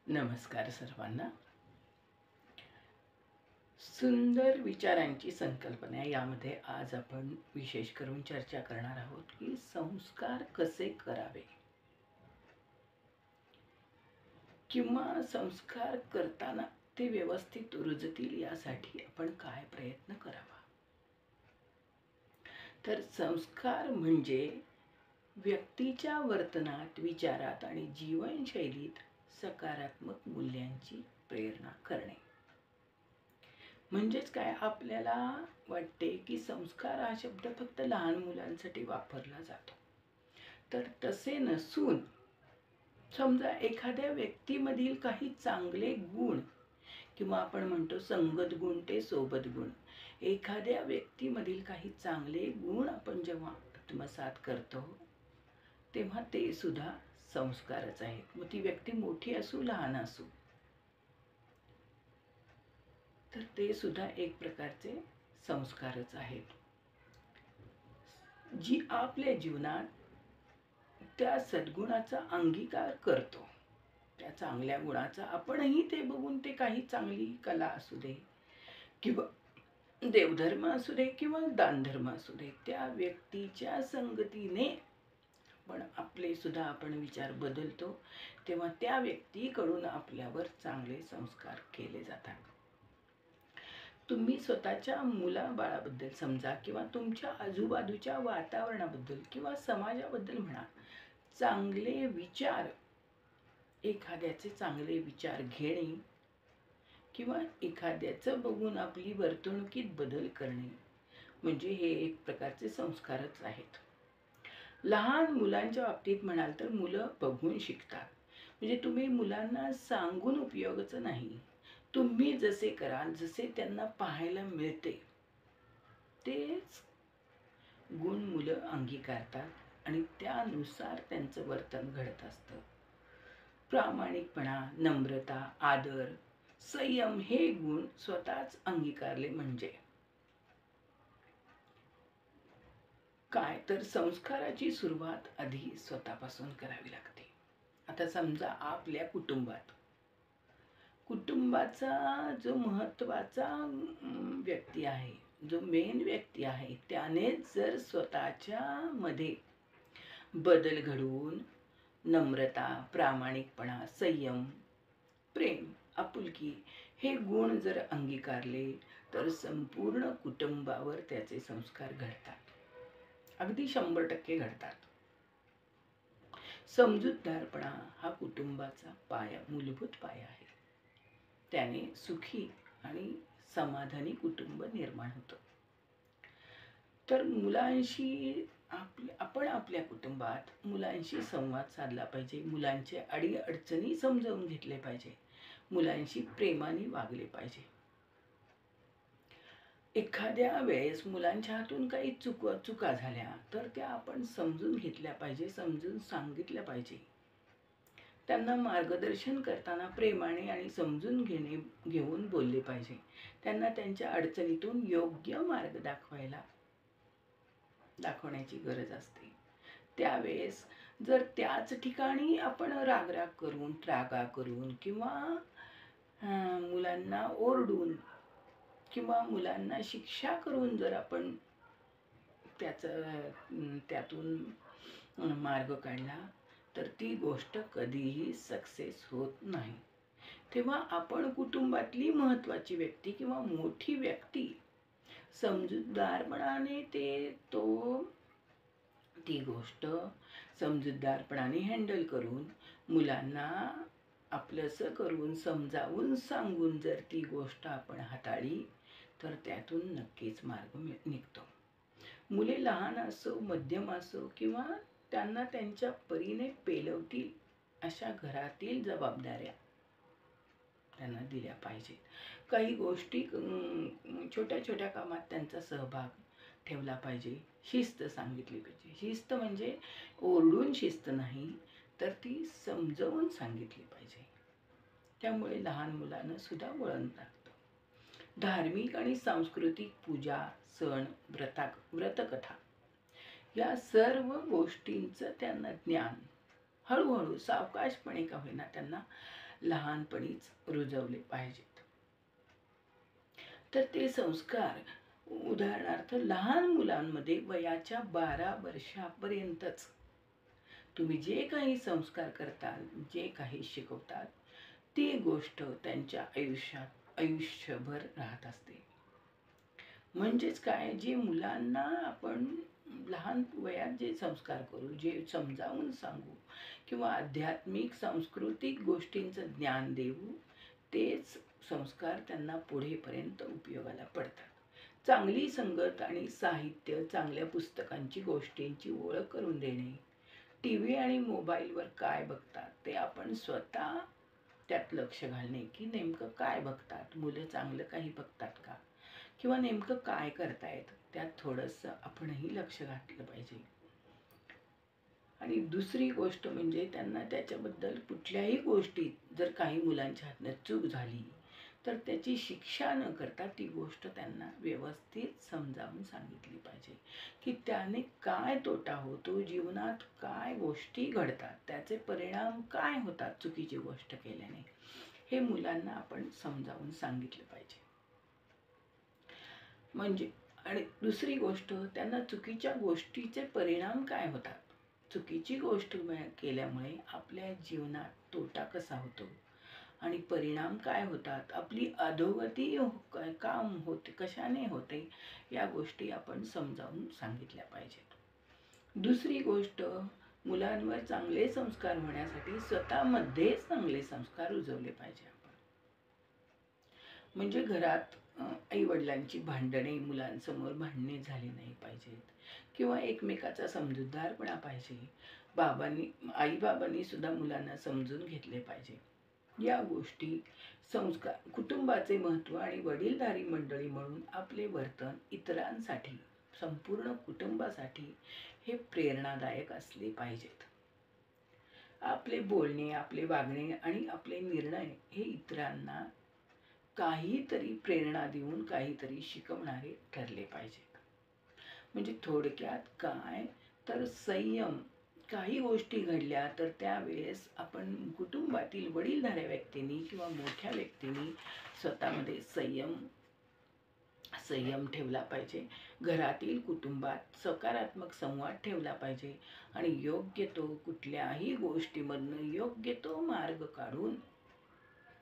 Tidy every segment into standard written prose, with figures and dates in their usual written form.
नमस्कार सर्वांना. सुंदर विचारांची संकल्पना यामध्ये आज आपण विशेष करून चर्चा करणार आहोत की संस्कार कसे करावे किंवा संस्कार करताना ते व्यवस्थित रुजतील यासाठी आपण काय प्रयत्न करावा. तर संस्कार म्हणजे व्यक्तीच्या वर्तनात, विचारात आणि जीवनशैलीत सकारात्मक मूल्यांची प्रेरणा करणे. म्हणजेच काय, आपल्याला वाटते की संस्कार हा शब्द फक्त लहान मुलांसाठी वापरला जातो. तर तसे नसून, समजा एखाद्या व्यक्तीमधील काही चांगले गुण किंवा आपण म्हणतो संगत गुण ते सोबत गुण, एखाद्या व्यक्तीमधील काही चांगले गुण आपण जेव्हा आत्मसात करतो तेव्हा ते सुद्धा संस्कारच आहेत. मग ती व्यक्ती मोठी असो लहान असो, तर ते सुद्धा एक प्रकारचे संस्कारच आहेत. जी आपल्या जीवनात त्या सद्गुणाचा अंगीकार करतो, त्या चांगल्या गुणाचा, आपणही ते बघून, ते काही चांगली कला असू दे किंवा देवधर्म असू दे किंवा दानधर्म असू दे, त्या व्यक्तीच्या संगतीने पण आपले सुद्धा आपण विचार बदलतो, तेव्हा त्या व्यक्तीकडून आपल्यावर चांगले संस्कार केले जातात. तुम्ही स्वतःच्या मुलाबाळाबद्दल समजा किंवा तुमच्या आजूबाजूच्या वातावरणाबद्दल किंवा समाजाबद्दल म्हणा, चांगले विचार, एखाद्याचे चांगले विचार घेणे किंवा एखाद्याचं बघून आपली वर्तणुकीत बदल करणे, म्हणजे हे एक प्रकारचे संस्कारच आहेत. लहान मुलांच्या बाबतीत म्हणाल तर मुलं बघून शिकतात. म्हणजे तुम्ही मुलांना सांगून उपयोगाचं नाही. तुम्ही जसे कराल, जसे त्यांना पाहायला मिळते, तेच गुण मुलं अंगीकारतात आणि त्यानुसार त्यांचं वर्तन घडत असतं. प्रामाणिकपणा, नम्रता, आदर, संयम हे गुण स्वतःच अंगीकारले म्हणजे काय, तर संस्काराची सुरुवात आधी स्वतःपासून करावी लागते. आता समजा आपल्या कुटुंबाचा जो महत्त्वाचा व्यक्ती आहे, जो मेन व्यक्ती आहे, त्याने जर स्वतःच्या मध्ये बदल घडवून नम्रता, प्रामाणिकपणा, संयम, प्रेम, आपुलकी हे गुण जर अंगीकारले तर संपूर्ण कुटुंबावर त्याचे संस्कार घडतात. अगदी 100% घडतात. समजूतदारपणा हा कुटुंबाचा पाया, मूलभूत पाया आहे. त्याने सुखी आणि समाधानी कुटुंब निर्माण होतं. तर मुलांशी आपण आपल्या कुटुंबात मुलांशी संवाद साधला पाहिजे, मुलांचे अडीअडचणी समजावून घेतले पाहिजे, मुलांशी प्रेमाने वागले पाहिजे. एखाद्या वेळेस मुलांच्या हातून काही चुका झाल्या तर त्या आपण समजून घेतल्या पाहिजे, समजून सांगितल्या पाहिजे. त्यांना मार्गदर्शन करताना प्रेमाने आणि समजून घेऊन बोलले पाहिजे. त्यांना त्यांच्या अडचणीतून योग्य मार्ग दाखवण्याची गरज असते. त्यावेळेस जर त्याच ठिकाणी आपण रागराग करून, त्रागा करून किंवा मुलांना ओरडून किंवा मुलांना शिक्षा करून जर आपण त्यातून मार्ग काढला तर ती गोष्ट कधीही सक्सेस होत नाही. तेव्हा आपण कुटुंबातली महत्त्वाची व्यक्ती किंवा मोठी व्यक्ती समजूतदारपणाने ती गोष्ट समजूतदारपणाने हँडल करून मुलांना आपलंसं करून समजावून सांगून जर ती गोष्ट आपण हाताळली तर त्यातून नक्कीच मार्ग निघतो. मुले लहान असो, मध्यम असो किंवा त्यांना त्यांच्या परीने पेलवतील अशा घरातील जबाबदाऱ्या त्यांना दिल्या पाहिजेत. काही गोष्टी, छोट्या छोट्या कामात त्यांचा सहभाग ठेवला पाहिजे. शिस्त सांगितली पाहिजे. शिस्त म्हणजे ओरडून शिस्त नाही, तर ती समजावून सांगितली पाहिजे. त्यामुळे लहान मुलांना सुद्धा वळण लागतं. धार्मिक आणि सांस्कृतिक पूजा, सण, व्रतकथा या सर्व गोष्टींचं त्यांना ज्ञान हळूहळू सावकाशपणे का होईना त्यांना लहानपणीच रुजवले पाहिजेत. तर ते संस्कार उदाहरणार्थ लहान मुलांमध्ये वयाच्या 12 वर्षापर्यंतच तुम्ही जे काही संस्कार करताल, जे काही शिकवतात, ती गोष्ट त्यांच्या आयुष्यात आयुष्यभर राहत असते. म्हणजेच काय, जे मुलांना आपण लहान वयात जे संस्कार करू, जे समजावून सांगू किंवा आध्यात्मिक सांस्कृतिक गोष्टींचं ज्ञान देऊ, तेच संस्कार त्यांना पुढेपर्यंत उपयोगाला पडतात. चांगली संगत आणि साहित्य, चांगल्या पुस्तकांची, गोष्टींची ओळख करून देणे, टी व्ही आणि मोबाईलवर काय बघतात ते आपण स्वतः त्यात लक्ष घालणे, की नेमकं काय बघतात मुलं, चांगलं काही बघतात का, किंवा नेमकं काय करतायत त्यात थोडंसं आपणही लक्ष घातलं पाहिजे. आणि दुसरी गोष्ट म्हणजे त्यांना त्याच्याबद्दल कुठल्याही गोष्टीत जर काही मुलांच्या हातनं चूक झाली तर त्याची शिक्षा न करता ती गोष्ट त्यांना व्यवस्थित समजावून सांगितली पाहिजे, की त्याने काय तोटा होतो, जीवनात काय गोष्टी घडतात, त्याचे परिणाम काय होतात चुकीची गोष्ट केल्याने, हे मुलांना आपण समजावून सांगितलं पाहिजे. म्हणजे आणि दुसरी गोष्ट, त्यांना चुकीच्या गोष्टीचे परिणाम काय होतात, चुकीची गोष्ट केल्यामुळे आपल्या जीवनात तोटा कसा होतो आणि परिणाम काय होतात, आपली अधोगती काम होते, कशाने होते, या गोष्टी आपण समजावून सांगितल्या पाहिजेत. दुसरी गोष्ट, मुलांवर चांगले संस्कार होण्यासाठी स्वतःमध्येच चांगले संस्कार रुजवले पाहिजे आपण. म्हणजे घरात आई वडिलांची भांडणे, मुलांसमोर भांडणे झाली नाही पाहिजेत, किंवा एकमेकाचा समजूतदारपणा पाहिजे. आई बाबांनी सुद्धा मुलांना समजून घेतले पाहिजे. या गोष्टी संस्कार, कुटुंबाचे महत्त्व आणि वडीलधारी मंडळी म्हणून आपले वर्तन इतरांसाठी, संपूर्ण कुटुंबासाठी हे प्रेरणादायक असले पाहिजेत. आपले बोलणे, आपले वागणे आणि आपले निर्णय हे इतरांना काहीतरी प्रेरणा देऊन काहीतरी शिकवणारे ठरले पाहिजेत. म्हणजे थोडक्यात काय तर संयम, काही गोष्टी घडल्या तर त्यावेळेस आपण कुटुंबातील वडीलधाऱ्या व्यक्तींनी किंवा मोठ्या व्यक्तींनी स्वतःमध्ये संयम ठेवला पाहिजे. घरातील कुटुंबात सकारात्मक संवाद ठेवला पाहिजे आणि योग्य तो कुठल्याही गोष्टीमधनं योग्य तो मार्ग काढून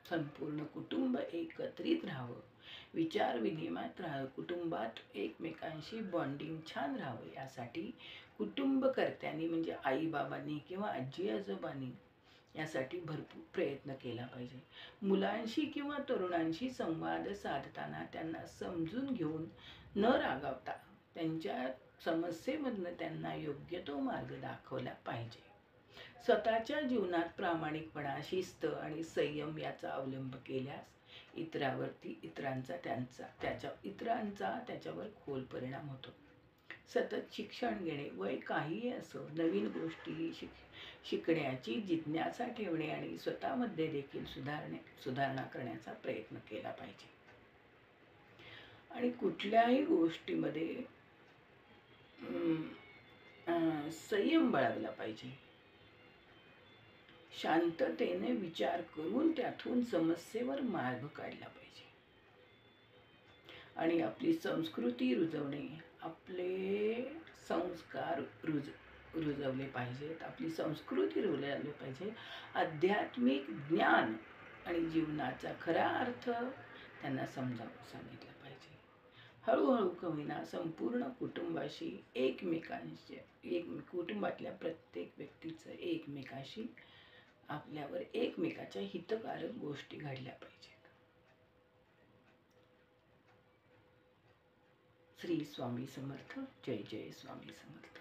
संपूर्ण कुटुंब एकत्रित राहावं, विचार विनिमयात राहावं, कुटुंबात एकमेकांशी बॉन्डिंग छान राहावं, यासाठी कुटुंबकर्त्यांनी म्हणजे आई बाबांनी किंवा आजी आजोबांनी यासाठी भरपूर प्रयत्न केला पाहिजे. मुलांशी किंवा तरुणांशी संवाद साधताना त्यांना समजून घेऊन न रागावता त्यांच्या समस्येमधनं त्यांना योग्य तो मार्ग दाखवला पाहिजे. स्वतःच्या जीवनात प्रामाणिकपणा, शिस्त आणि संयम याचा अवलंब केल्यास इतरांचा त्याच्यावर खोल परिणाम होतो. सतत शिक्षण घेणे, वय काहीही असो, नवीन गोष्टी शिकण्याची जिज्ञासा ठेवणे आणि स्वतःमध्ये देखील सुधारणा करण्याचा प्रयत्न केला पाहिजे. आणि कुठल्याही गोष्टीमध्ये संयम बाळगला पाहिजे. शांततेने विचार करून त्यातून समस्येवर मार्ग काढला पाहिजे. आणि आपली संस्कृती रुजवणे, आपले संस्कार रुजवले पाहिजेत, आपली संस्कृती रुजवली पाहिजे, आध्यात्मिक ज्ञान आणि जीवनाचा खरा अर्थ त्यांना समजावून सांगितला पाहिजे. हळूहळू कमीना संपूर्ण कुटुंबाशी कुटुंबातल्या प्रत्येक व्यक्तीचं एकमेकाशी आपल्यावर एकमेकाच्या हितकारक गोष्टी घडल्या पाहिजेत. श्री स्वामी समर्थ. जय जय स्वामी समर्थ.